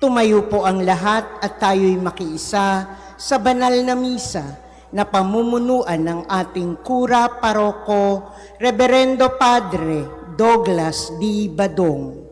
Tumayo po ang lahat at tayo'y makiisa sa banal na misa na pamumunuan ng ating kura paroko, Reverendo Padre Douglas D. Badong.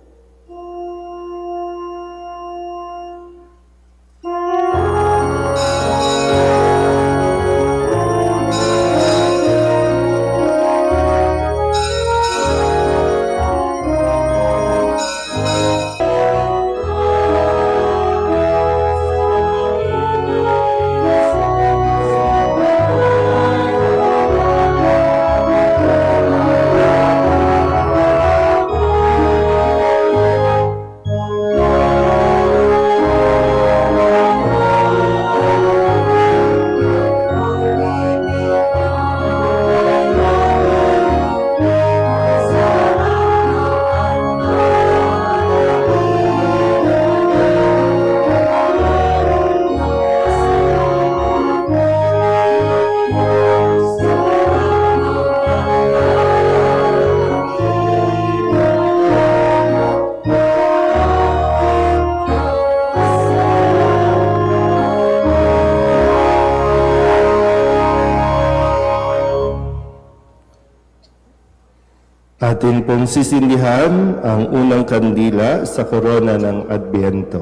Atin pong sisindihan ang unang kandila sa korona ng Adbyento.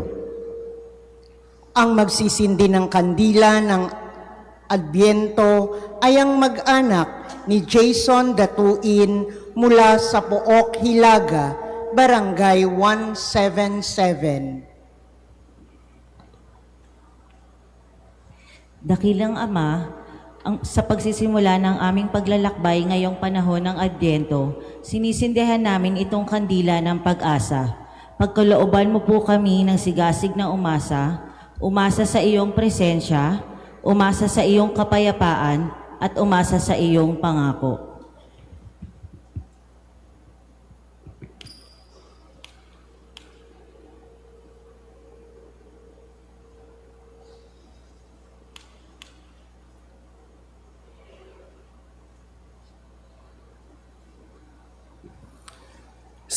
Ang magsisindi ng kandila ng Adbyento ay ang mag-anak ni Jason Datuin mula sa Pook, Hilaga, Barangay 177. Dakilang Ama, sa pagsisimula ng aming paglalakbay ngayong panahon ng Adbyento, sinisindihan namin itong kandila ng pag-asa. Pagkalooban mo po kami ng sigasig na umasa, umasa sa iyong presensya, umasa sa iyong kapayapaan, at umasa sa iyong pangako.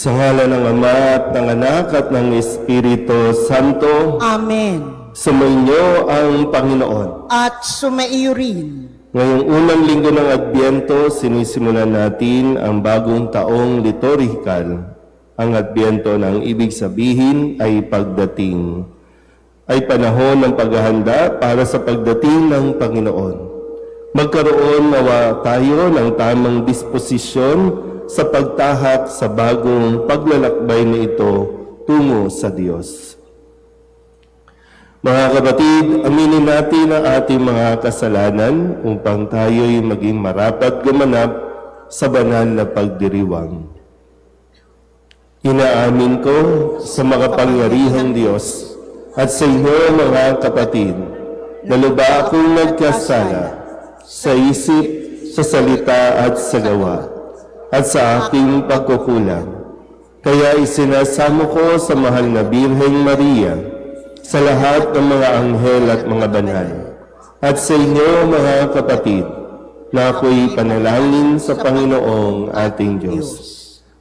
Sa ngalan ng Ama at ng Anak at ng Espiritu Santo, Amen. sumainyo ang Panginoon. At sumaiyo rin. Ngayong unang linggo ng Adbyento, sinisimulan natin ang bagong taong liturhikal. Ang Adbyento ng ibig sabihin ay pagdating. Ay panahon ng paghahanda para sa pagdating ng Panginoon. Magkaroon nawa tayo ng tamang disposisyon sa pagtahak sa bagong paglalakbay na ito tungo sa Diyos. Mga kapatid, aminin natin ang ating mga kasalanan upang tayo'y maging marapat gumanap sa banal na pagdiriwang. Inaamin ko sa makapangyarihang Diyos at sa inyo mga kapatid na lubha akong nagkasala sa isip, sa salita at sa gawa at sa aking pagkukulang. Kaya isinasamo ko sa mahal na Birheng Maria, sa lahat ng mga anghel at mga banal, at sa inyo mga kapatid, na ako'y panalangin sa Panginoong ating Diyos.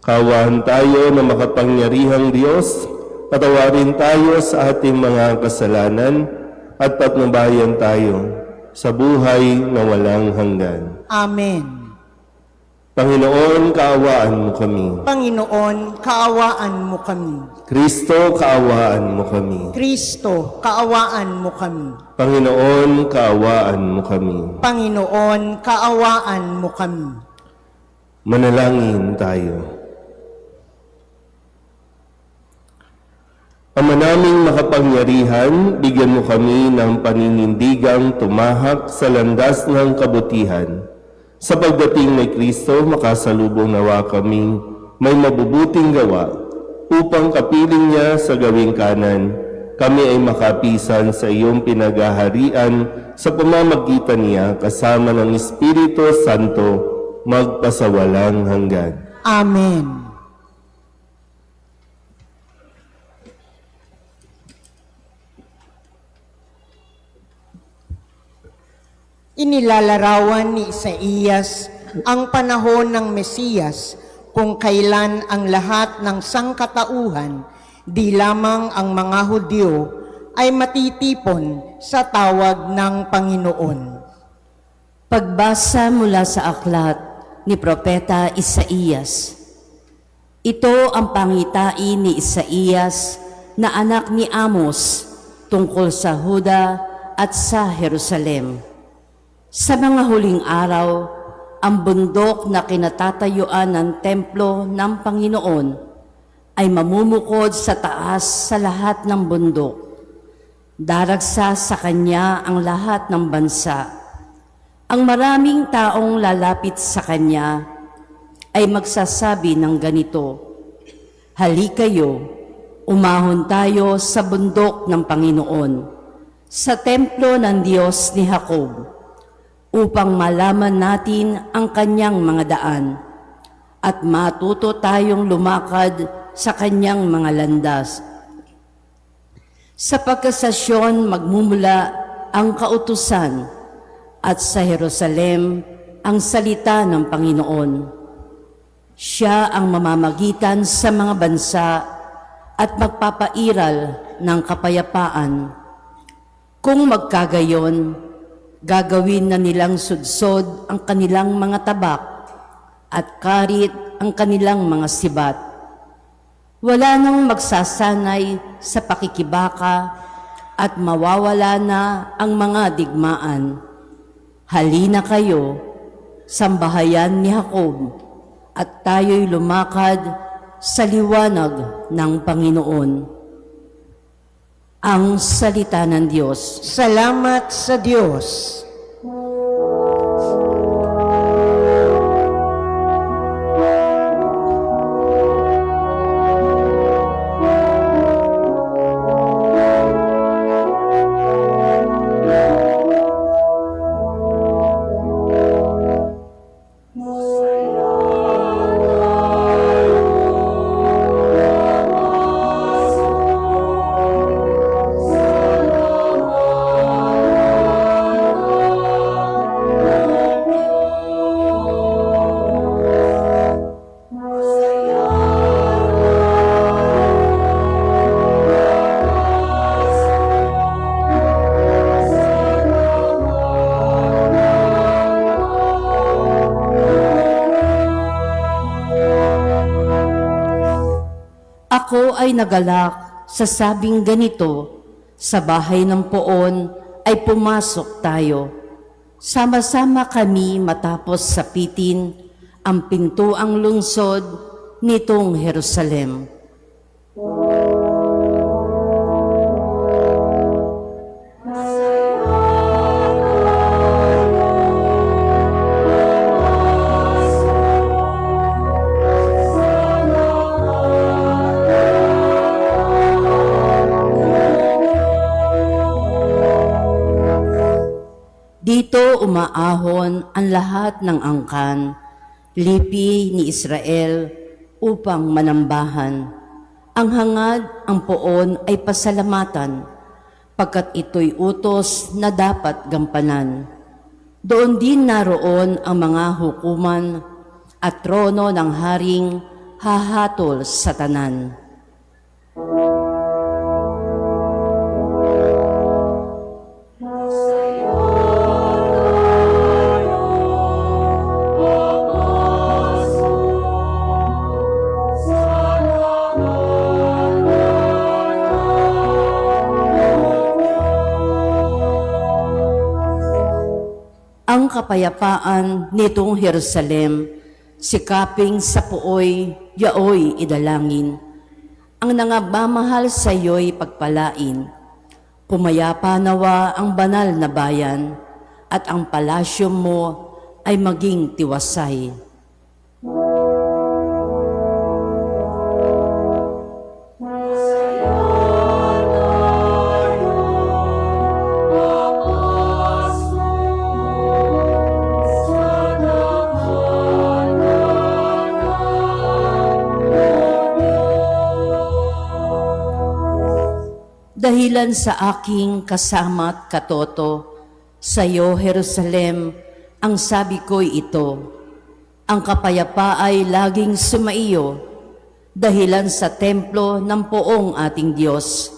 Kaawaan tayo na makapangyarihang Diyos, patawarin tayo sa ating mga kasalanan, at patnubayan tayo sa buhay na walang hanggan. Amen. Panginoon, kaawaan mo kami. Panginoon, kaawaan mo kami. Kristo, kaawaan mo kami. Kristo, kaawaan mo kami. Panginoon, kaawaan mo kami. Panginoon, kaawaan mo kami. Manalangin tayo. Ama naming makapangyarihan, bigyan mo kami ng paninindigang tumahak sa landas ng kabutihan. Sa pagdating ni Kristo, makasalubong nawa kaming may mabubuting gawa upang kapiling niya sa gawing kanan. Kami ay makapisan sa iyong pinagaharian sa pamamagitan niya kasama ng Espiritu Santo magpasawalang hanggan. Amen. Inilalarawan ni Isaías ang panahon ng Mesiyas kung kailan ang lahat ng sangkatauhan Di lamang ang mga Hudyo ay matitipon sa tawag ng Panginoon. Pagbasa mula sa aklat ni Propeta Isaías. Ito ang pangitain ni Isaías na anak ni Amos tungkol sa Huda at sa Jerusalem. Sa mga huling araw, ang bundok na kinatatayuan ng templo ng Panginoon ay mamumukod sa taas sa lahat ng bundok. Daragsa sa kanya ang lahat ng bansa. Ang maraming taong lalapit sa kanya ay magsasabi ng ganito, "Halikayo, umahon tayo sa bundok ng Panginoon, sa templo ng Diyos ni Jacob, upang malaman natin ang kanyang mga daan at matuto tayong lumakad sa kanyang mga landas. Sapagkat sa Sion magmumula ang kautusan at sa Jerusalem ang salita ng Panginoon. Siya ang mamamagitan sa mga bansa at magpapairal ng kapayapaan. Kung magkagayon, gagawin na nilang sudsod ang kanilang mga tabak at karit ang kanilang mga sibat. Wala nang magsasanay sa pakikibaka at mawawala na ang mga digmaan. Halina kayo, sambahayan ni Jacob, at tayo'y lumakad sa liwanag ng Panginoon." Ang salita ng Diyos. Salamat sa Diyos. Ako ay nagalak sa sabing ganito, sa bahay ng poon ay pumasok tayo. Sama-sama kami matapos sapitin ang pintuang lungsod nitong Jerusalem. Dito umaahon ang lahat ng angkan, lipi ni Israel upang manambahan. Ang hangad, ang poon ay pasalamatan, pagkat ito'y utos na dapat gampanan. Doon din naroon ang mga hukuman at trono ng haring hahatol sa tanan. Ang kapayapaan nitong Jerusalem, sikaping sa puoy, yaoy idalangin. Ang nangabamahal sa iyo'y pagpalain. Pumayapa nawa ang banal na bayan, at ang palasyo mo ay maging tiwasay. Dahilan sa aking kasama't katoto, sa iyo, Jerusalem, ang sabi ko'y ito, ang kapayapa ay laging sumaiyo, dahilan sa templo ng poong ating Diyos.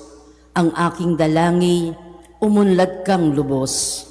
Ang aking dalangi, umunlad kang lubos.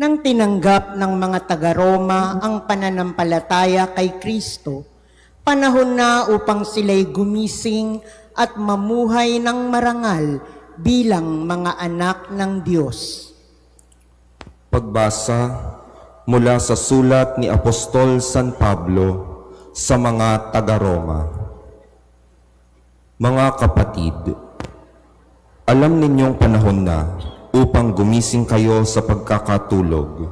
Nang tinanggap ng mga taga-Roma ang pananampalataya kay Kristo, panahon na upang sila'y gumising at mamuhay ng marangal bilang mga anak ng Diyos. Pagbasa mula sa sulat ni Apostol San Pablo sa mga taga-Roma. Mga kapatid, alam ninyong panahon na upang gumising kayo sa pagkakatulog.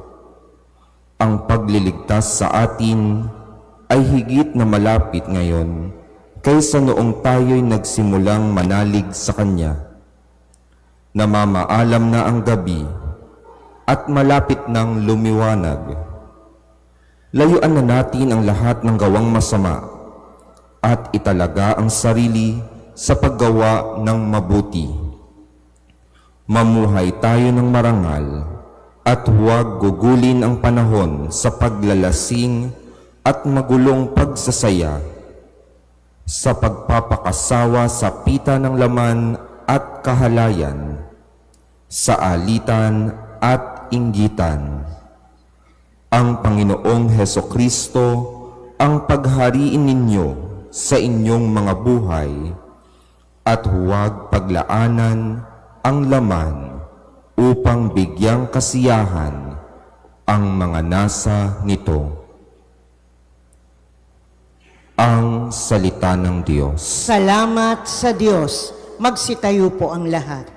Ang pagliligtas sa atin ay higit na malapit ngayon kaysa noong tayo'y nagsimulang manalig sa Kanya. Namamaalam na ang gabi at malapit nang lumiwanag. Layuan na natin ang lahat ng gawang masama at italaga ang sarili sa paggawa ng mabuti. Mamuhay tayo ng marangal at huwag gugulin ang panahon sa paglalasing at magulong pagsasaya, sa pagpapakasawa sa pita ng laman at kahalayan, sa alitan at inggitan. Ang Panginoong Hesukristo ang paghariin ninyo sa inyong mga buhay at huwag paglaanan ang laman upang bigyang kasiyahan ang mga nasa nito. Ang salita ng Diyos. Salamat sa Diyos. Magsitayo po ang lahat.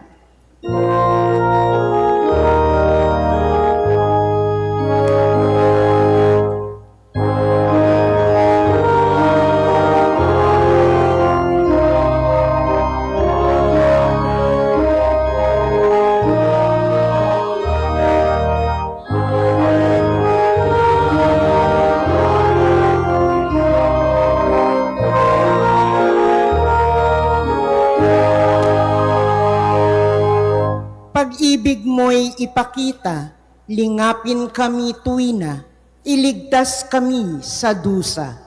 Pag-ibig mo'y ipakita, lingapin kami tuwina, iligtas kami sa dusa.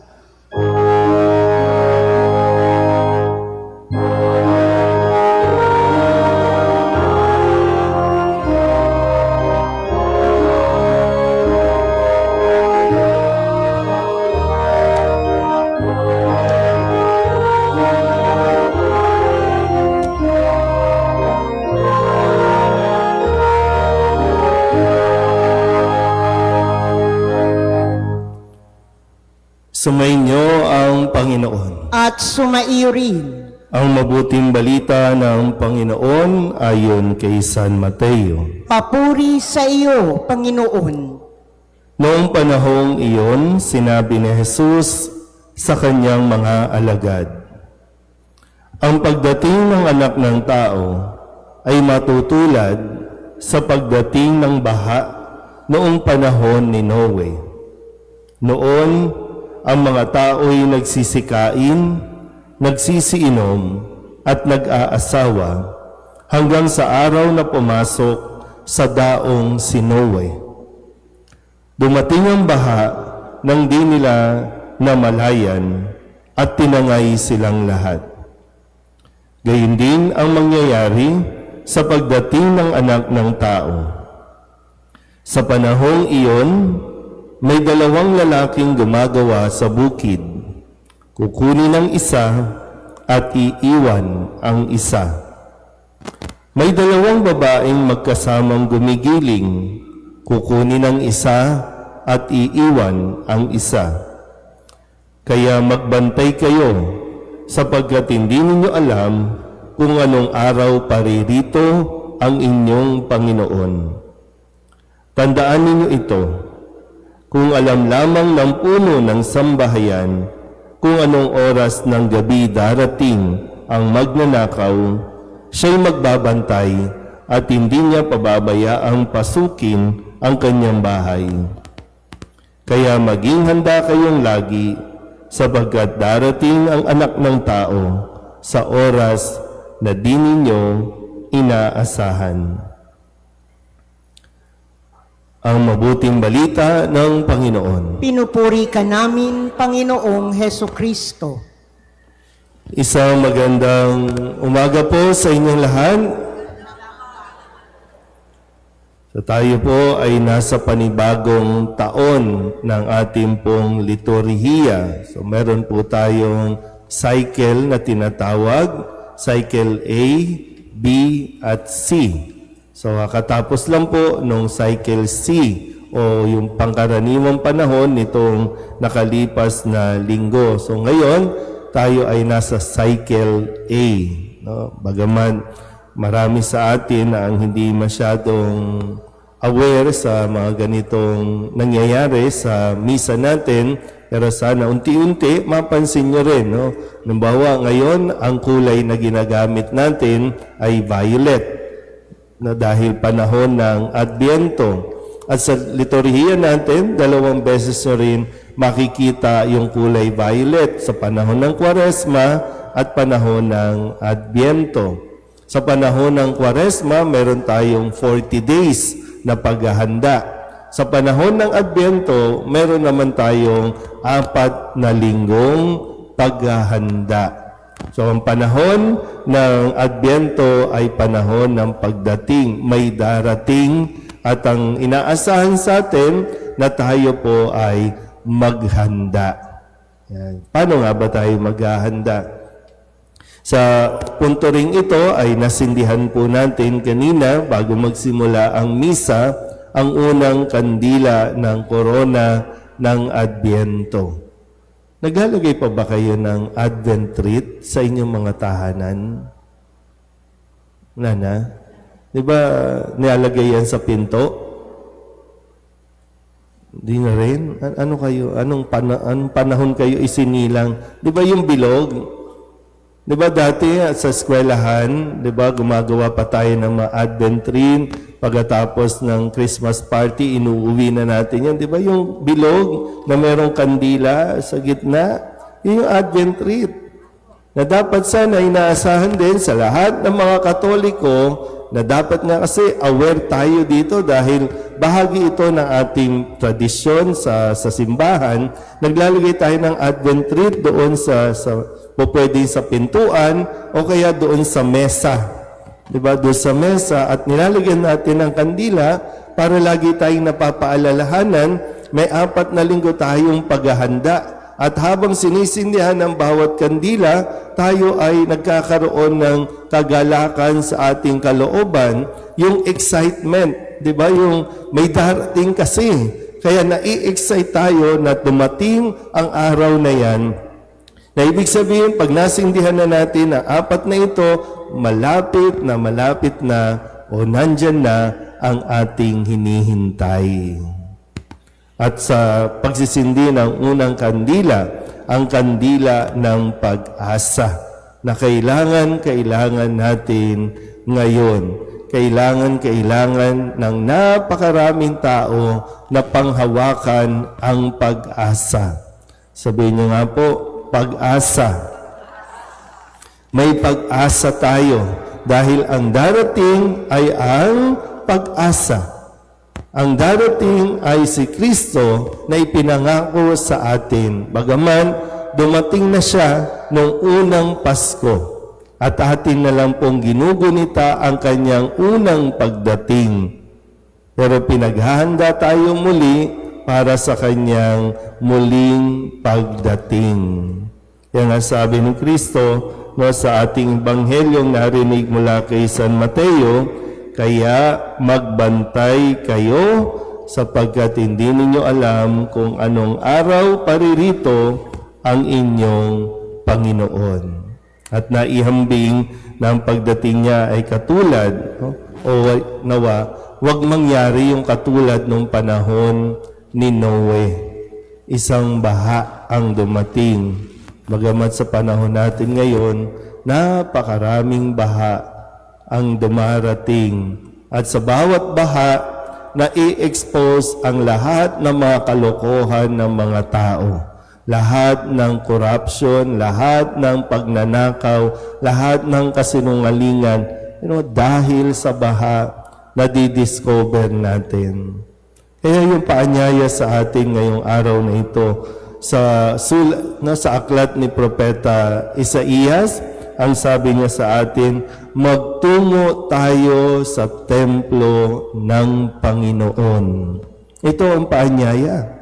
Sumainyo ang Panginoon. At sumaiyo rin. Ang mabuting balita ng Panginoon ayon kay San Mateo. Papuri sa iyo, Panginoon. Noong panahong iyon, sinabi ni Jesus sa kanyang mga alagad, ang pagdating ng anak ng tao ay matutulad sa pagdating ng baha noong panahon ni Noe. Noon, ang mga tao'y nagsisikain, nagsisiinom, at nag-aasawa hanggang sa araw na pumasok sa daong si Noe. Dumating ang baha nang di nila namalayan at tinangay silang lahat. Gayun din ang mangyayari sa pagdating ng anak ng tao. Sa panahong iyon, may dalawang lalaking gumagawa sa bukid. Kukunin ang isa at iiwan ang isa. May dalawang babaeng magkasamang gumigiling. Kukunin ang isa at iiwan ang isa. Kaya magbantay kayo, sapagkat hindi ninyo alam kung anong araw paririto ang inyong Panginoon. Tandaan ninyo ito, kung alam lamang ng puno ng sambahayan kung anong oras ng gabi darating ang magnanakaw, siya'y magbabantay at hindi niya pababayaang pasukin ang kanyang bahay. Kaya maging handa kayong lagi, sapagkat darating ang Anak ng Tao sa oras na di ninyo inaasahan. Ang mabuting balita ng Panginoon. Pinupuri ka namin, Panginoong Heso Kristo. Isang magandang umaga po sa inyong lahat. So tayo po ay nasa panibagong taon ng ating pong liturhiya. So meron po tayong cycle na tinatawag, cycle A, B, at C. So kakatapos lang po nung cycle C o yung pangkaraniwang panahon nitong nakalipas na linggo. So ngayon, tayo ay nasa cycle A. No? Bagaman marami sa atin ang hindi masyadong aware sa mga ganitong nangyayari sa misa natin, pero sana unti-unti mapansin nyo rin. No? Halimbawa, ngayon, ang kulay na ginagamit natin ay violet, na dahil panahon ng Adbyento. At sa liturhiya natin, 2 beses na rin makikita yung kulay violet sa panahon ng Kwaresma at panahon ng Adbyento. Sa panahon ng Kwaresma, meron tayong 40 days na paghahanda. Sa panahon ng Adbyento, meron naman tayong 4 na linggong paghahanda. So, ang panahon ng Adbyento ay panahon ng pagdating, may darating, at ang inaasahan sa atin na tayo po ay maghanda. Yan. Paano nga ba tayo maghahanda? Sa punto ring ito ay nasindihan po natin kanina bago magsimula ang misa, ang unang kandila ng korona ng Adbyento. Naglalagay pa ba kayo ng Advent wreath sa inyong mga tahanan? Wala na? Di ba nilalagay yan sa pinto? Di na rin? Ano kayo? Anong panahon kayo isinilang? Di ba yung bilog? Di ba dati sa eskwelahan, di ba gumagawa pa tayo ng mga Advent wreath, pagkatapos ng Christmas party, inuuwi na natin yan. Di ba yung bilog na merong kandila sa gitna? Yun yung Advent wreath. Na dapat sana inaasahan din sa lahat ng mga Katoliko na dapat nga kasi aware tayo dito dahil bahagi ito ng ating tradisyon sa simbahan. Naglalagay tayo ng Advent wreath doon pwede sa pintuan o kaya doon sa mesa. Diba? Doon sa mesa at nilalagyan natin ng kandila para lagi tayong napapaalalahanan may 4 na linggo tayong paghahanda. At habang sinisindihan ng bawat kandila, tayo ay nagkakaroon ng kagalakan sa ating kalooban, yung excitement, di ba? Yung may darating kasi. Kaya nai-excite tayo na dumating ang araw na yan. Na ibig sabihin, pag nasindihan na natin ang 4 na ito, malapit na o nandyan na ang ating hinihintay. At sa pagsisindi ng unang kandila, ang kandila ng pag-asa na kailangan natin ngayon. Kailangan ng napakaraming tao na panghawakan ang pag-asa. Sabihin niyo nga po, pag-asa. May pag-asa tayo dahil ang darating ay ang pag-asa. Ang darating ay si Kristo na ipinangako sa atin. Bagaman, dumating na siya noong unang Pasko at atin na lang pong ginugunita ang kanyang unang pagdating. Pero pinaghahanda tayo muli para sa kanyang muling pagdating. Yan ang sabi ni Kristo sa ating Ebanghelyong narinig mula kay San Mateo, kaya magbantay kayo sapagkat hindi ninyo alam kung anong araw paririto ang inyong Panginoon. At naihambing na ang pagdating niya ay katulad o nawa, wag mangyari yung katulad nung panahon ni Noe. Isang baha ang dumating. Bagamat sa panahon natin ngayon, napakaraming baha ang dumarating. At sa bawat baha, na-i-expose ang lahat ng mga kalokohan ng mga tao. Lahat ng corruption, lahat ng pagnanakaw, lahat ng kasinungalingan, dahil sa baha, nadidiscover natin. Kaya yung paanyaya sa atin ngayong araw na ito, sa aklat ni Propeta Isaías, ang sabi niya sa atin, magtungo tayo sa templo ng Panginoon. Ito ang paanyaya.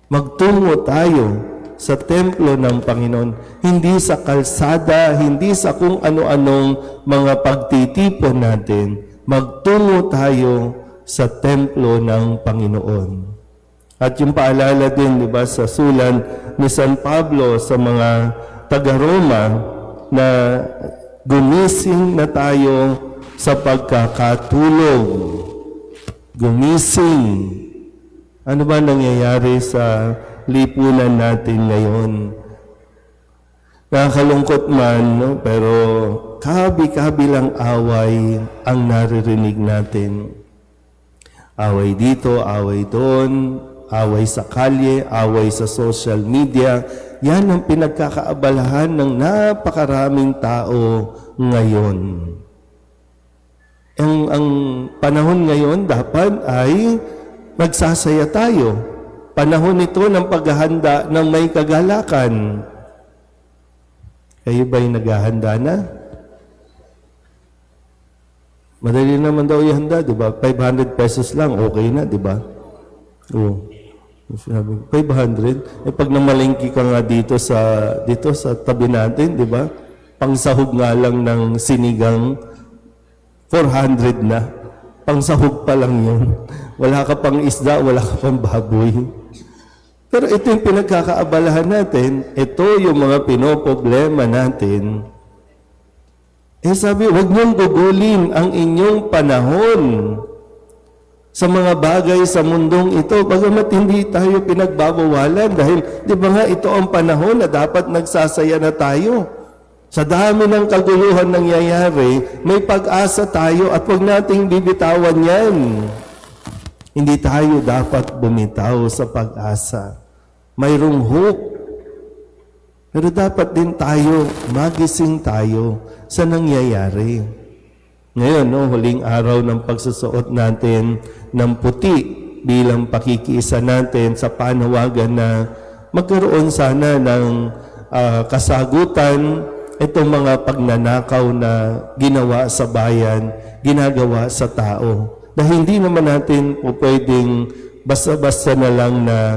Magtungo tayo sa templo ng Panginoon, hindi sa kalsada, hindi sa kung ano-anong mga pagtitipon natin. Magtungo tayo sa templo ng Panginoon. At yung paalala din, di ba, sa sulat ni San Pablo sa mga taga-Roma na gumising na tayo sa pagkakatulog. Gumising. Ano ba nangyayari sa lipunan natin ngayon? Nakakalungkot man, no? Pero kabi-kabilang away ang naririnig natin. Away dito, away doon, away sa kalye, away sa social media. Yan ang pinagkakaabalahan ng napakaraming tao ngayon. Ang panahon ngayon dapat ay magsasaya tayo. Panahon ito ng paghahanda ng may kagalakan. Kayo ba'y naghahanda na? Madali naman daw ihanda, di ba? 500 pesos lang, okay na, di ba? Oo. Sabi, 500? Pag namalengke ka nga dito sa tabi natin, di ba? Pangsahog nga lang ng sinigang, 400 na. Pangsahog pa lang yun. Wala ka pang isda, wala ka pang baboy. Pero ito yung pinagkakaabalahan natin. Ito yung mga pinoproblema natin. Sabi, huwag niyong gugulin ang inyong panahon sa mga bagay sa mundong ito. Bagamat hindi tayo pinagbabawalan dahil, di ba nga, ito ang panahon na dapat nagsasaya na tayo. Sa dami ng kaguluhan nangyayari, may pag-asa tayo at huwag nating bibitawan yan. Hindi tayo dapat bumitaw sa pag-asa. Mayroong hope. Pero dapat din tayo, magising tayo sa nangyayari. Ngayon, huling araw ng pagsusuot natin ng puti bilang pakikiisa natin sa panawagan na magkaroon sana ng kasagutan itong mga pagnanakaw na ginawa sa bayan, ginagawa sa tao. Dahil hindi naman natin po pwedeng basta-basta na lang na,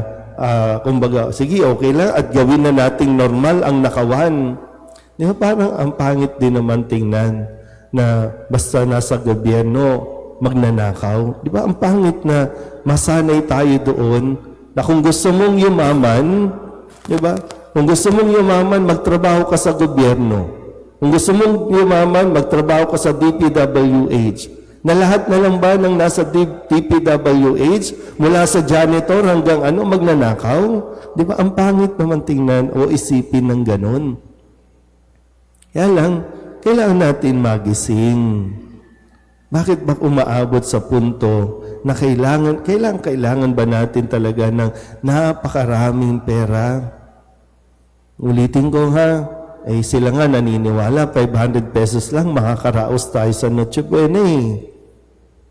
kumbaga, sige, okay lang, at gawin na nating normal ang nakawan. Di ba parang ang pangit din naman tingnan na basta nasa gobyerno, magnanakaw. Di ba ang pangit na masanay tayo doon na kung gusto mong yumaman, di ba? Kung gusto mong yumaman, magtrabaho ka sa gobyerno. Kung gusto mong yumaman, magtrabaho ka sa DPWH. Na lahat na lang ba ng nasa DPWH, mula sa janitor hanggang magnanakaw? Di ba? Ang pangit naman tingnan o isipin ng ganon. Kaya lang, kailangan natin magising. Bakit ba umaabot sa punto na kailangan ba natin talaga ng napakaraming pera? Ulitin ko ha, sila nga naniniwala, 500 pesos lang, makakaraos tayo sa Noche Buena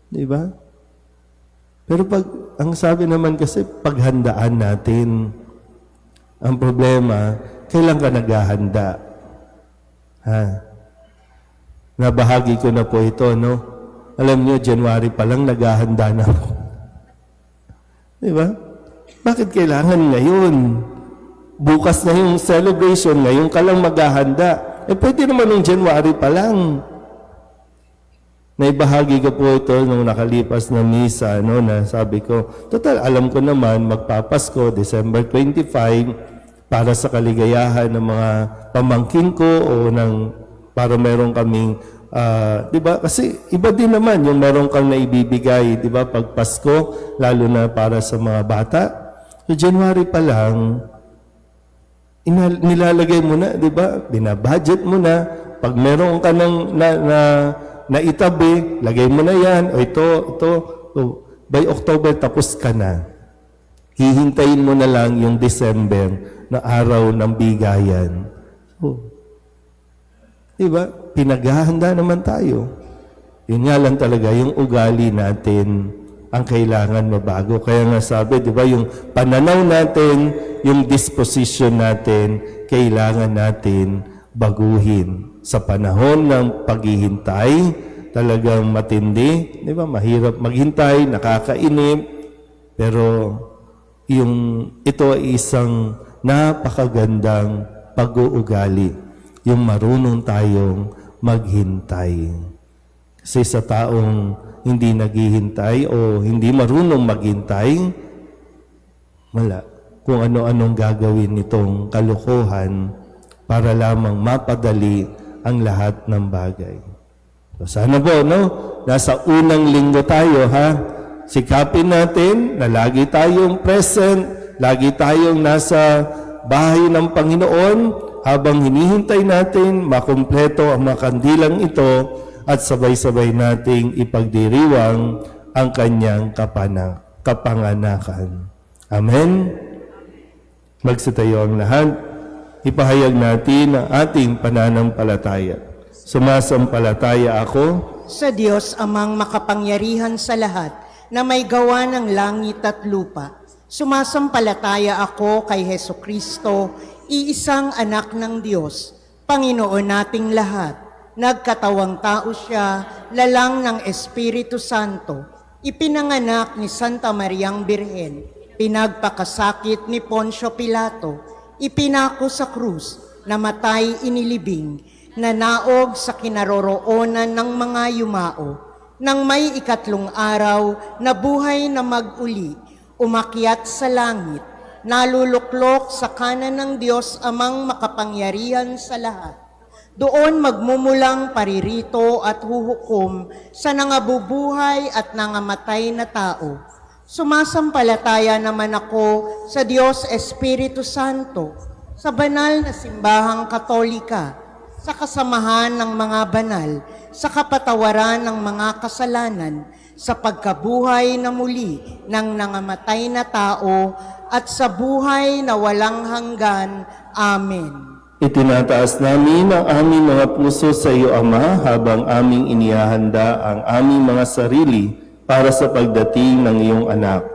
Di ba? Pero ang sabi naman kasi, paghandaan natin. Ang problema, kailan ka naghahanda? Nabahagi ko na po ito, no? Alam nyo, January pa lang naghahanda na ako. Di ba? Bakit kailangan ngayon? Bukas na yung celebration, ngayon ka lang maghahanda. Pwede naman ng January pa lang. Naibahagi ko po ito nung nakalipas na misa, na sabi ko, total, alam ko naman, magpapasko, December 25, para sa kaligayahan ng mga pamangkin ko o para meron kaming 'Di ba? Kasi iba din naman yung meron kang naibibigay, 'di ba? Pag Pasko, lalo na para sa mga bata. So January pa lang, nilalagay mo na, 'di ba? Binabudget mo na. Pag meron ka ng naitabi, lagay mo na 'yan. O ito. So, by October tapos ka na. Hihintayin mo na lang yung December na araw ng bigayan. So, 'di ba? Pinaghahanda naman tayo. Yun nga lang talaga, yung ugali natin ang kailangan mabago. Kaya nga sabi, 'di ba, yung pananaw natin, yung disposition natin, kailangan natin baguhin. Sa panahon ng paghihintay, talagang matindi, 'di ba? Mahirap maghintay, nakakainip, pero ito ay isang napakagandang pag-uugali, yung marunong tayong maghintay. Kasi sa taong hindi naghihintay o hindi marunong maghintay, wala kung ano-anong gagawin nitong kalokohan para lamang mapadali ang lahat ng bagay. So sana po, nasa unang linggo tayo, sikapin natin na lagi tayong present, lagi tayong nasa bahay ng Panginoon habang hinihintay natin makumpleto ang mga kandilang ito at sabay-sabay nating ipagdiriwang ang kanyang kapanganakan. Amen? Magsitayo ang lahat. Ipahayag natin ang ating pananampalataya. Sumasampalataya ako Sa Diyos amang makapangyarihan sa lahat, na may gawa ng langit at lupa. Sumasampalataya ako kay Heso Kristo, iisang anak ng Diyos, Panginoon nating lahat. Nagkatawang tao siya, lalang ng Espiritu Santo, ipinanganak ni Santa Mariang Birhen, pinagpakasakit ni Poncio Pilato, ipinako sa krus, namatay inilibing, nanaog sa kinaroroonan ng mga yumao, nang may ikatlong araw, nabuhay na mag-uli, umakyat sa langit, naluluklok sa kanan ng Diyos amang makapangyarihan sa lahat. Doon magmumulang paririto at huhukom sa nangabubuhay at nangamatay na tao. Sumasampalataya naman ako sa Diyos Espiritu Santo, sa banal na simbahang Katolika, sa kasamahan ng mga banal, sa kapatawaran ng mga kasalanan, sa pagkabuhay na muli ng nangamatay na tao, at sa buhay na walang hanggan. Amen. Itinataas namin ang aming mga puso sa iyo, Ama, habang aming inihahanda ang aming mga sarili para sa pagdating ng iyong anak.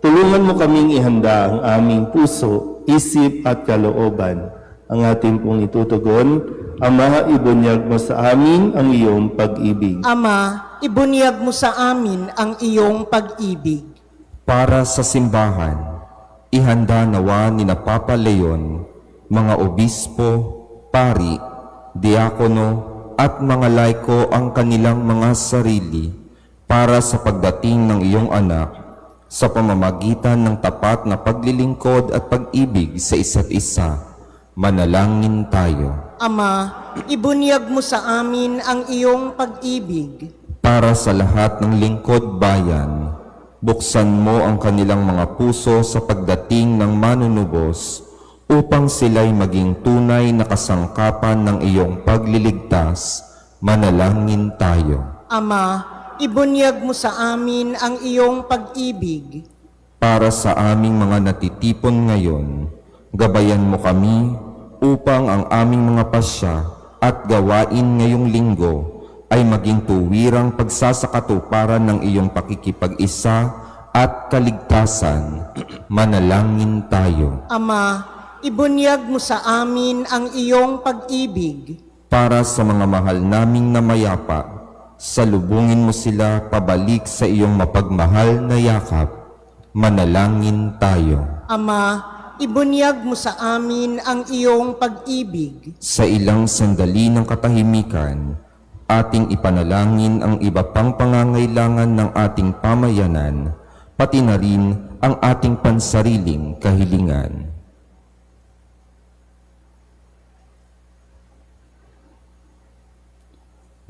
Tulungan mo kaming ihanda ang aming puso, isip at kalooban. Ang ating pong itutugon, Ama, ibunyag mo sa amin ang iyong pag-ibig. Ama, ibunyag mo sa amin ang iyong pag-ibig. Para sa simbahan, ihanda nawa ni Papa Leon, mga obispo, pari, diakono at mga laiko ang kanilang mga sarili para sa pagdating ng iyong anak sa pamamagitan ng tapat na paglilingkod at pag-ibig sa isa't isa. Manalangin tayo. Ama, ibunyag mo sa amin ang iyong pag-ibig. Para sa lahat ng lingkod bayan, buksan mo ang kanilang mga puso sa pagdating ng manunubos upang sila'y maging tunay na kasangkapan ng iyong pagliligtas. Manalangin tayo. Ama, ibunyag mo sa amin ang iyong pag-ibig. Para sa aming mga natitipon ngayon, gabayan mo kami upang ang aming mga pasya at gawain ngayong linggo ay maging tuwirang pagsasakatuparan ng iyong pakikipag-isa at kaligtasan. Manalangin tayo. Ama, ibunyag mo sa amin ang iyong pag-ibig. Para sa mga mahal naming namayapa, salubungin mo sila pabalik sa iyong mapagmahal na yakap. Manalangin tayo. Ama, ibunyag mo sa amin ang iyong pag-ibig. Sa ilang sandali ng katahimikan, ating ipanalangin ang iba pang pangangailangan ng ating pamayanan, pati na rin ang ating pansariling kahilingan.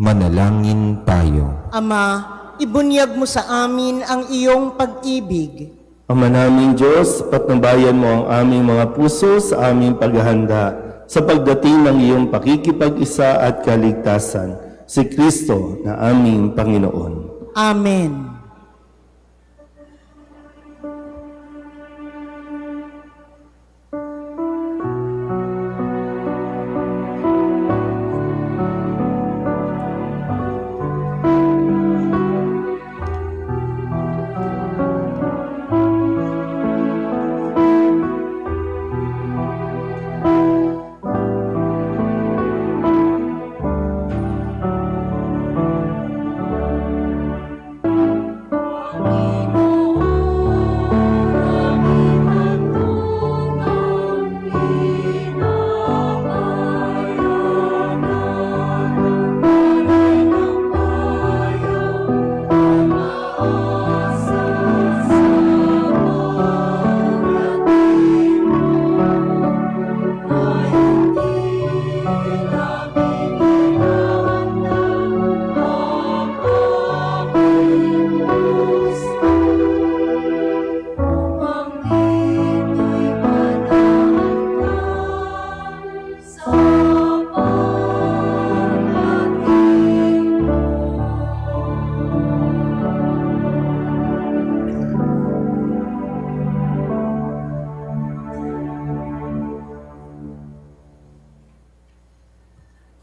Manalangin tayo. Ama, ibunyag mo sa amin ang iyong pag-ibig. Ama naming Diyos, patnubayan mo ang aming mga puso sa aming paghahanda sa pagdating ng iyong pakikipag-isa at kaligtasan, si Kristo na aming Panginoon. Amen.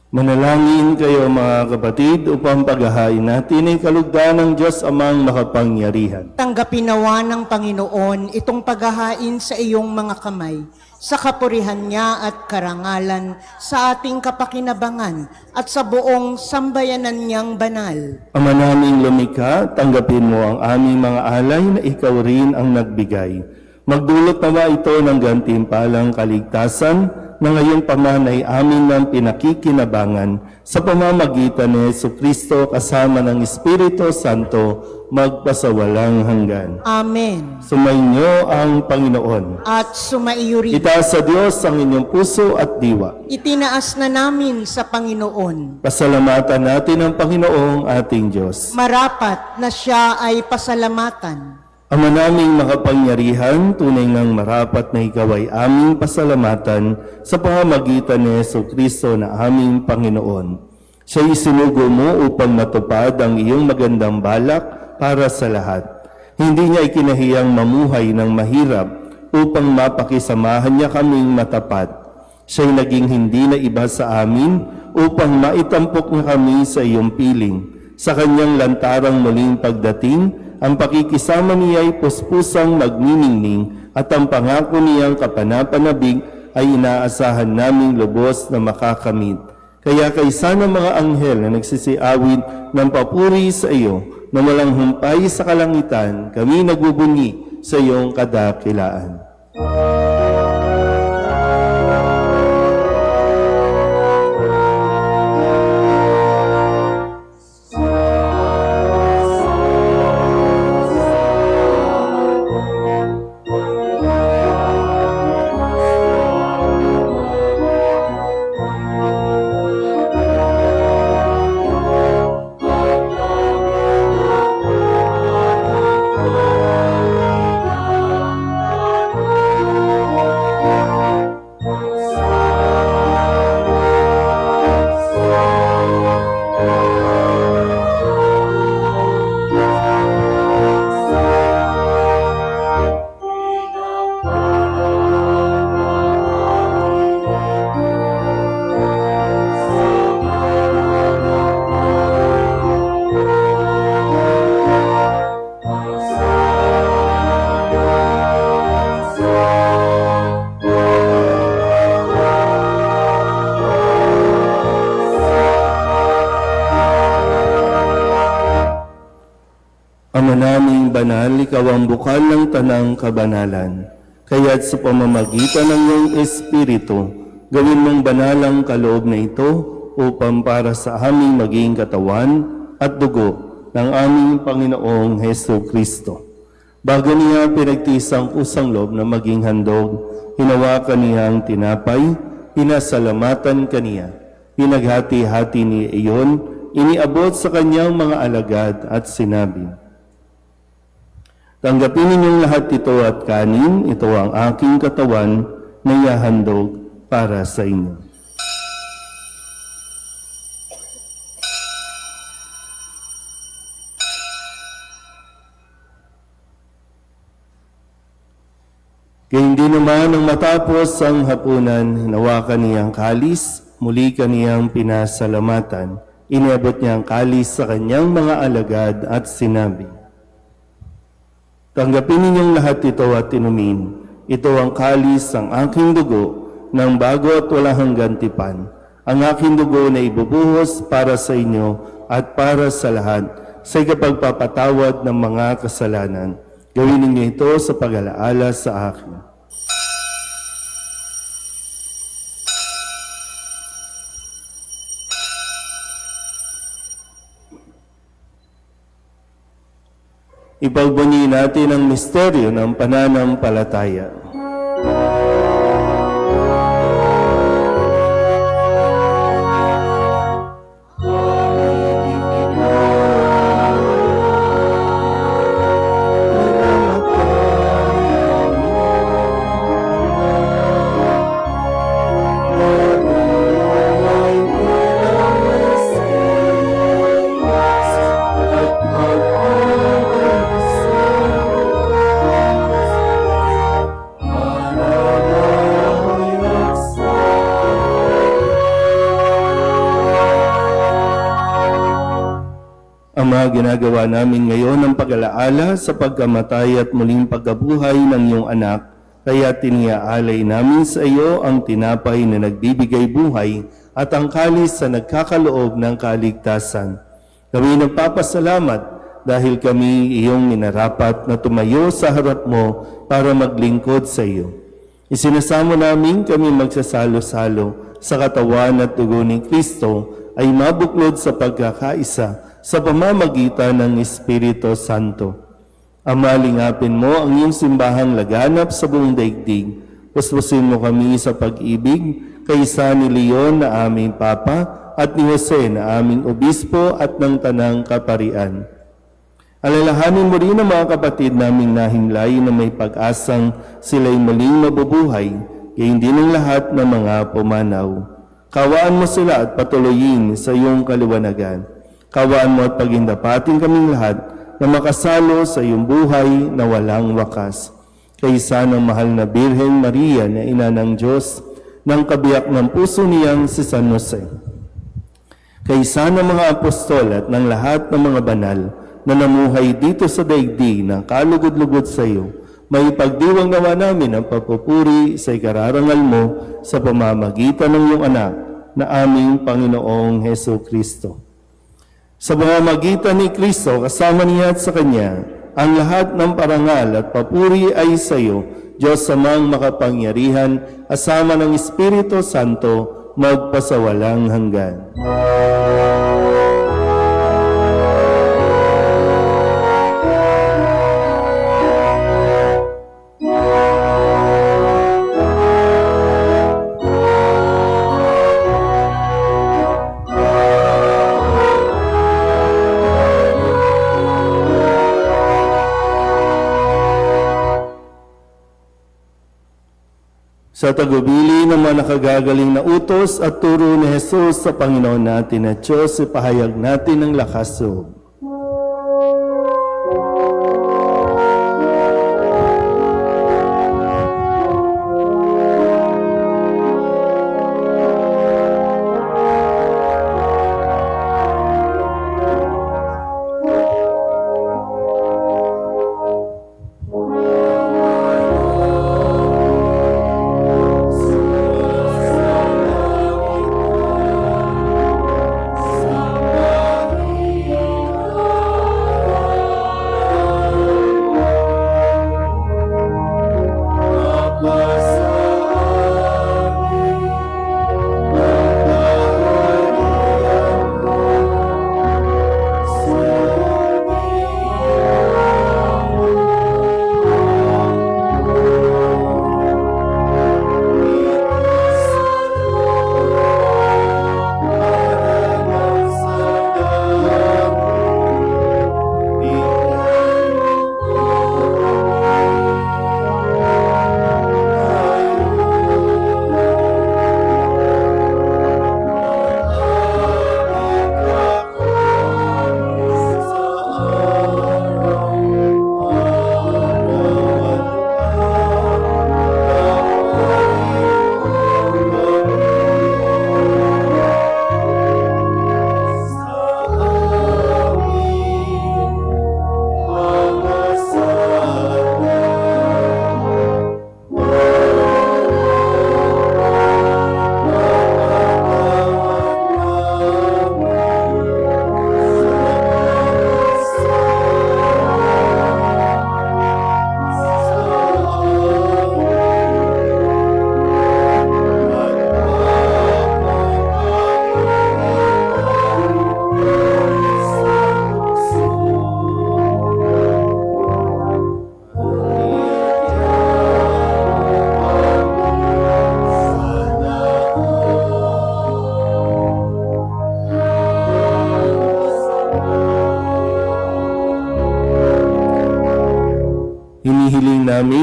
Manalangin kayo mga kapatid upang paghahain natin ay kalugdan ng Diyos amang makapangyarihan. Tanggapin nawa ng Panginoon itong paghahain sa iyong mga kamay, sa kapurihan niya at karangalan, sa ating kapakinabangan at sa buong sambayanan niyang banal. Ama naming lumikha, tanggapin mo ang aming mga alay na ikaw rin ang nagbigay. Magdulot nawa ito ng gantimpalang kaligtasan na ngayong pamanay amin ng pinakikinabangan sa pamamagitan ni Jesucristo kasama ng Espiritu Santo magpasawalang hanggan. Amen. Sumainyo ang Panginoon. At sumaiyo rin. Itaas sa Diyos ang inyong puso at diwa. Itinaas na namin sa Panginoon. Pasalamatan natin ang Panginoong ating Diyos. Marapat na siya ay pasalamatan. Ama naming makapangyarihan, tunay ngang marapat na ikaw ay aming pasalamatan sa pamamagitan ni Jesucristo na aming Panginoon. Siya'y sinugo mo upang matupad ang iyong magandang balak para sa lahat. Hindi niya ikinahiyang mamuhay ng mahirap upang mapakisamahan niya kaming matapat. Siya'y naging hindi na iba sa amin upang maitampok niya kami sa iyong piling. Sa kanyang lantarang muling pagdating, ang pakikisama niya ay puspusang magniningning at ang pangako niyang kapanapanabig ay inaasahan naming lubos na makakamit. Kaya kaysa ng mga anghel na nagsisiawit ng papuri sa iyo na walang humpay sa kalangitan, kami nagbubunyi sa iyong kadakilaan. Ama naming banal, ikaw ang bukal ng tanang kabanalan. Kaya't sa pamamagitan ng iyong Espiritu, gawin mong banal ang kaloob na ito upang para sa aming maging katawan at dugo ng aming Panginoong Heso Kristo. Bago niya pinagtiis ang kusang loob na maging handog, hinawakan niya ang tinapay, pinasalamatan kaniya, pinaghati-hati niya iyon iniabot sa kanyang mga alagad at sinabi, "Tanggapin ninyong lahat ito at kanin, ito ang aking katawan na ihahandog para sa inyo." Gayun din naman nang matapos ang hapunan, hinawakan niya ang kalis, muli kaniyang pinasalamatan. Iniabot niya ang kalis sa kanyang mga alagad at sinabi, "Tanggapin ninyong lahat ito at inumin. Ito ang kalis ang aking dugo ng bago at walang hanggang tipan. Ang aking dugo na ibubuhos para sa inyo at para sa lahat sa ikapagpapatawad ng mga kasalanan. Gawin ninyo ito sa pag-alaala sa akin." Ipagbunyi natin ang misteryo ng pananampalataya. Ama, ginagawa namin ngayon ang pag-alaala sa pagkamatay at muling pagkabuhay ng iyong anak, kaya tiniaalay namin sa iyo ang tinapay na nagbibigay buhay at ang kalis na nagkakaloob ng kaligtasan. Kami nagpapasalamat dahil kami iyong minarapat na tumayo sa harap mo para maglingkod sa iyo. Isinasamo namin kami magsasalo-salo sa katawan at dugo ni Kristo ay mabuklod sa pagkakaisa sa pamamagitan ng Espiritu Santo. Ama, lingapin mo ang iyong simbahang laganap sa buong daigdig. Puspusin mo kami sa pag-ibig, kaysa ni Leon na aming Papa at ni Jose na aming Obispo at ng Tanang Kaparian. Alalahanin mo rin ang mga kapatid naming nahimlay na may pag-asang sila'y muling mabubuhay, gayon din ang lahat ng mga pumanaw. Kawaan mo sila at patuloyin sa iyong kaliwanagan. Kawaan mo at pagindapatin kaming lahat na makasalo sa iyong buhay na walang wakas. Kaysa ng mahal na Birheng Maria na Ina ng Diyos, ng kabiyak ng puso niyang si San Jose. Kaysa ng mga apostol at ng lahat ng mga banal na namuhay dito sa daigdig ng kalugod-lugod sa iyo, may pagdiwang nawa namin ang papupuri sa ikararangal mo sa pamamagitan ng iyong anak na aming Panginoong Heso Kristo. Sa pamamagitan ni Kristo, kasama niya at sa Kanya, ang lahat ng parangal at papuri ay sa iyo, Diyos Amang makapangyarihan, asama ng Espiritu Santo, magpasawalang hanggan. Sa tagubili ng mga nakagagaling na utos at turo ni Jesus sa Panginoon natin at Diyos, ipahayag natin ang lakas loob.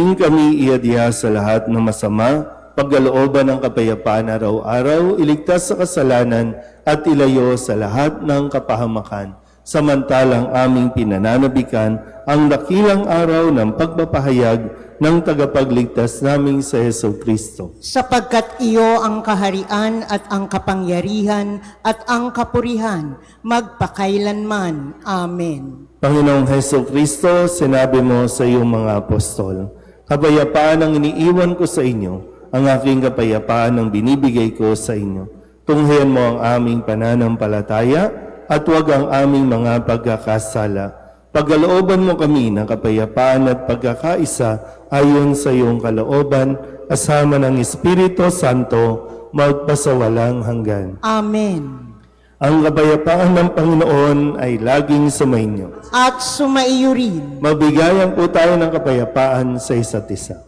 Muling kami iadya sa lahat ng masama, pagkalooban ng kapayapaan araw-araw, iligtas sa kasalanan at ilayo sa lahat ng kapahamakan. Samantalang aming pinananabikan ang dakilang araw ng pagpapahayag ng tagapagligtas naming sa Heso Kristo. Sapagkat iyo ang kaharian at ang kapangyarihan at ang kapurihan, magpakailanman. Amen. Panginoong Heso Kristo, sinabi mo sa iyong mga apostol, kapayapaan ang iniiwan ko sa inyo, ang aking kapayapaan ang binibigay ko sa inyo. Tunghayan mo ang aming pananampalataya at huwag ang aming mga pagkakasala. Pagkalooban mo kami ng kapayapaan at pagkakaisa ayon sa iyong kalooban, kasama ng Espiritu Santo, magpasawalang hanggan. Amen. Ang kapayapaan ng Panginoon ay laging sumainyo. At sumaiyo rin. Mabigayan po tayo ng kapayapaan sa isa't isa.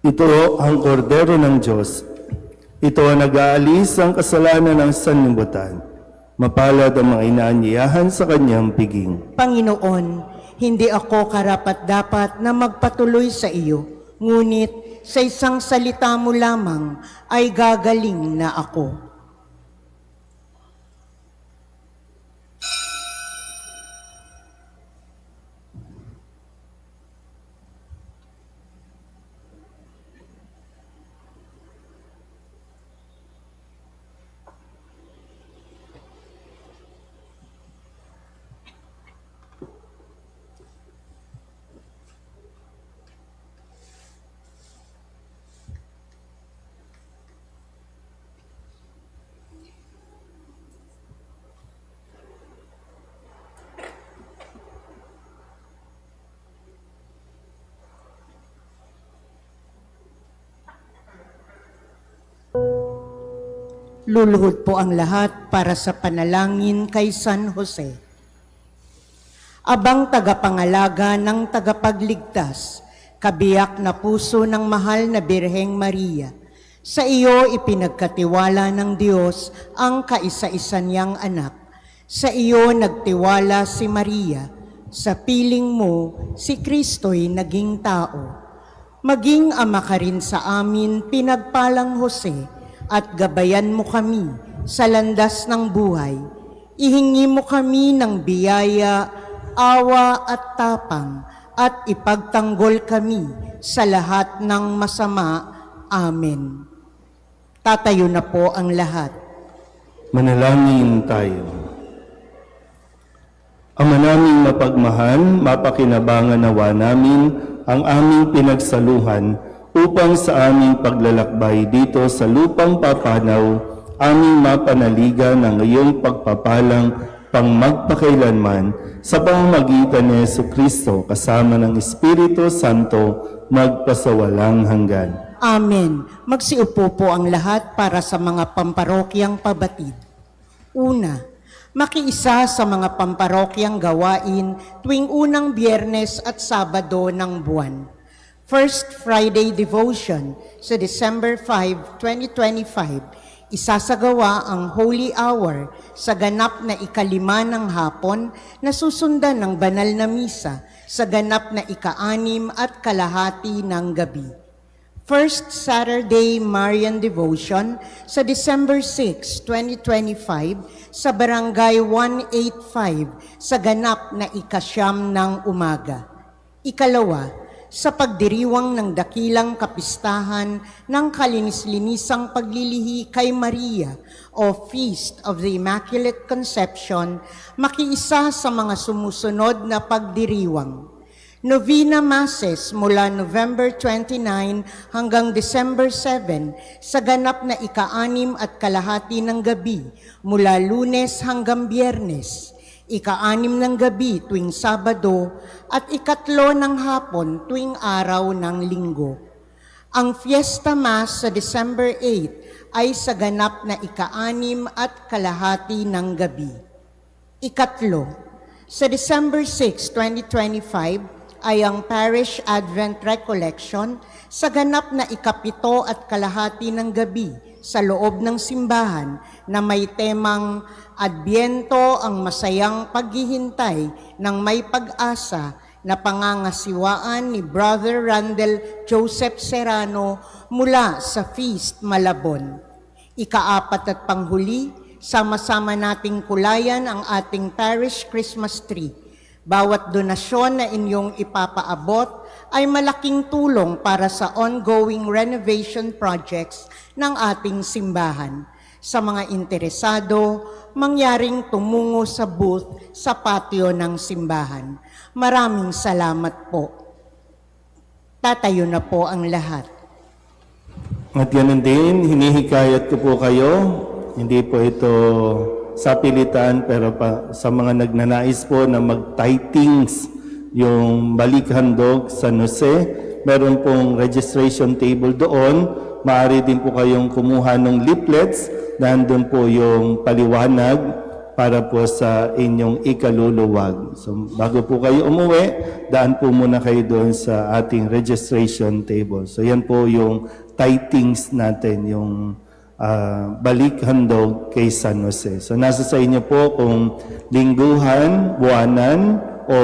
Ito ang kordero ng Diyos. Ito ang nag-aalis ang kasalanan ng sanlibutan. Mapalad ang mga inaanyayahan sa kanyang piging. Panginoon, hindi ako karapat-dapat na magpatuloy sa iyo, ngunit sa isang salita mo lamang ay gagaling na ako. Luluhod po ang lahat para sa panalangin kay San Jose. Abang tagapangalaga ng tagapagligtas, kabiyak na puso ng mahal na Birheng Maria, sa iyo ipinagkatiwala ng Diyos ang kaisa-isa niyang anak. Sa iyo nagtiwala si Maria, sa piling mo si Kristo'y naging tao. Maging ama ka rin sa amin, pinagpalang Jose, at gabayan mo kami sa landas ng buhay. Ihingi mo kami ng biyaya, awa at tapang, at ipagtanggol kami sa lahat ng masama. Amen. Tatayo na po ang lahat. Manalangin tayo. Ama naming mapagmahal, mapakinabangan nawa namin ang aming pinagsaluhan upang sa aming paglalakbay dito sa lupang papanaw, aming mapanaligan ng iyong pagpapalang pang magpakailanman sa pamamagitan ni Jesu Kristo kasama ng Espiritu Santo magpasawalang hanggan. Amen. Magsiupo po ang lahat para sa mga pamparokyang pabatid. Una, makiisa sa mga pamparokyang gawain tuwing unang Biyernes at Sabado ng buwan. First Friday Devotion sa December 5, 2025, isasagawa ang Holy Hour sa ganap na ika-5 ng hapon na susundan ng banal na misa sa ganap na ika-6 at kalahati ng gabi. First Saturday Marian Devotion sa December 6, 2025 sa Barangay 185 sa ganap na ika-9 ng umaga. Ikalawa, sa pagdiriwang ng dakilang kapistahan ng kalinis-linisang paglilihi kay Maria o Feast of the Immaculate Conception, makiisa sa mga sumusunod na pagdiriwang. Novena Masses mula November 29 hanggang December 7 sa ganap na ika-6 at kalahati ng gabi mula Lunes hanggang Biyernes, ika-6 ng gabi tuwing Sabado at ika-3 ng hapon tuwing araw ng Linggo. Ang Fiesta Mass sa December 8 ay sa ganap na ika-6 at kalahati ng gabi. Ikatlo, sa December 6, 2025, ay ang Parish Advent Recollection sa ganap na ika-7 at kalahati ng gabi sa loob ng simbahan na may temang Adbyento ang masayang paghihintay ng may pag-asa na pangangasiwaan ni Brother Randall Joseph Serrano mula sa Feast Malabon. Ika-4 at panghuli, sama-sama nating kulayan ang ating Parish Christmas Tree. Bawat donasyon na inyong ipapaabot ay malaking tulong para sa ongoing renovation projects ng ating simbahan. Sa mga interesado, mangyaring tumungo sa booth sa patio ng simbahan. Maraming salamat po. Tatayo na po ang lahat. At ganun din, hinihikayat ko po kayo, hindi po ito sa pilitan, pero sa mga nagnanais po na mag-tithings yung Balik Handog San Jose, meron pong registration table doon. Maaari din po kayong kumuha ng leaflets, nandun po yung paliwanag para po sa inyong ikaluluwag. So bago po kayo umuwi, daan po muna kayo doon sa ating registration table. So yan po yung tithings natin, yung Balik Handog kay San Jose. So nasa sa inyo po kung lingguhan, buwanan o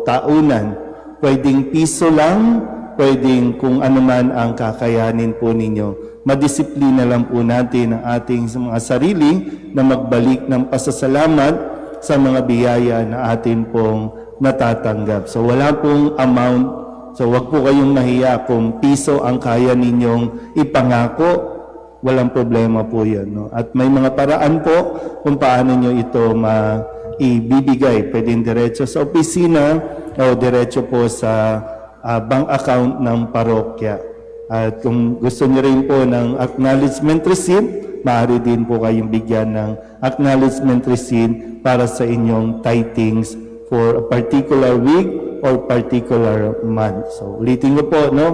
taunan. Pwedeng piso lang, pwedeng kung ano man ang kakayanin po ninyo. Madisiplina lang po natin ang ating mga sarili na magbalik ng pasasalamat sa mga biyaya na atin pong natatanggap. So wala pong amount. So wag po kayong nahiya kung piso ang kaya ninyong ipangako. Walang problema po yan. No? At may mga paraan po kung paano nyo ito maibibigay. Pwedeng diretso sa opisina o diretso po sa bank account ng parokya. At kung gusto nyo rin po ng acknowledgement receipt, maaari din po kayong bigyan ng acknowledgement receipt para sa inyong tithings for a particular week or particular month. So ulitin ko po, no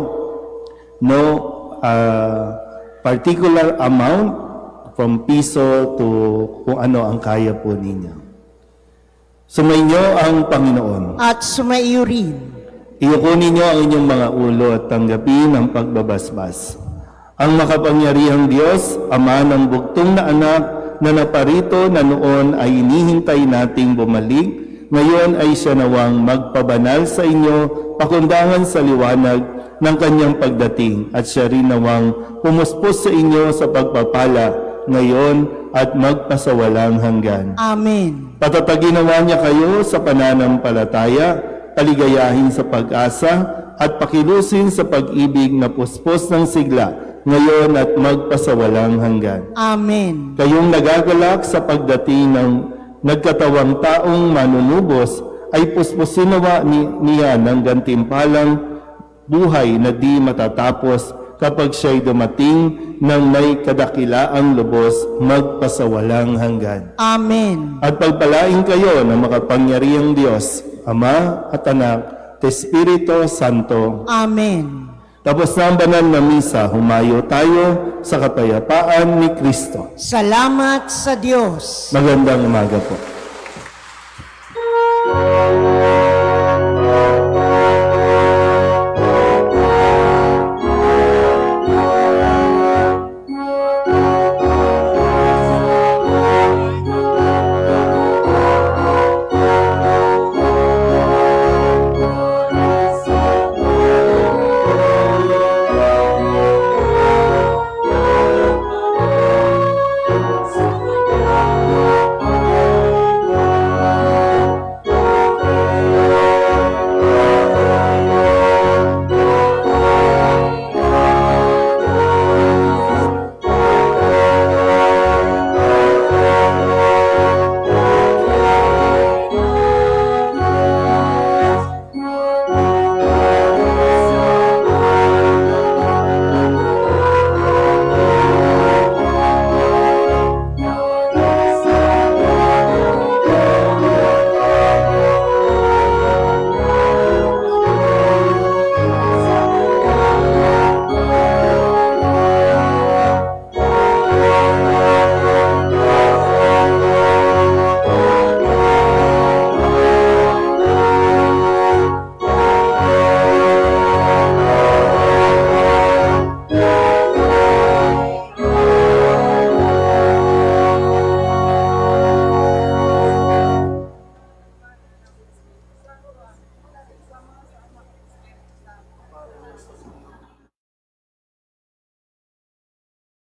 particular amount from piso to kung ano ang kaya po ninyo. Sumainyo ang Panginoon. At sumaiyo rin. Iyuko ninyo ang inyong mga ulo at tanggapin ang pagbabasbas. Ang makapangyarihang Diyos, Ama ng bugtong na anak na naparito na noon ay inihintay nating bumalik, ngayon ay siya nawang magpabanal sa inyo, pakundangan sa liwanag ng kanyang pagdating at siya rin nawang pumuspos sa inyo sa pagpapala ngayon at magpasawalang hanggan. Amen. Patatagin nawa niya kayo sa pananampalataya, paligayahin sa pag-asa at pakilusin sa pag-ibig na puspos ng sigla ngayon at magpasawalang hanggan. Amen. Kayong nagagalak sa pagdating ng nagkatawang taong manunubos ay puspusin nawa niya ng gantimpalang buhay na di matatapos kapag siya'y dumating ng may kadakilaang lubos magpasawalang hanggan. Amen. At pagpalain kayo ng makapangyarihang Diyos, Ama at Anak, at Espiritu Santo. Amen. Tapos na ang banal na misa, humayo tayo sa kapayapaan ni Kristo. Salamat sa Diyos. Magandang umaga po.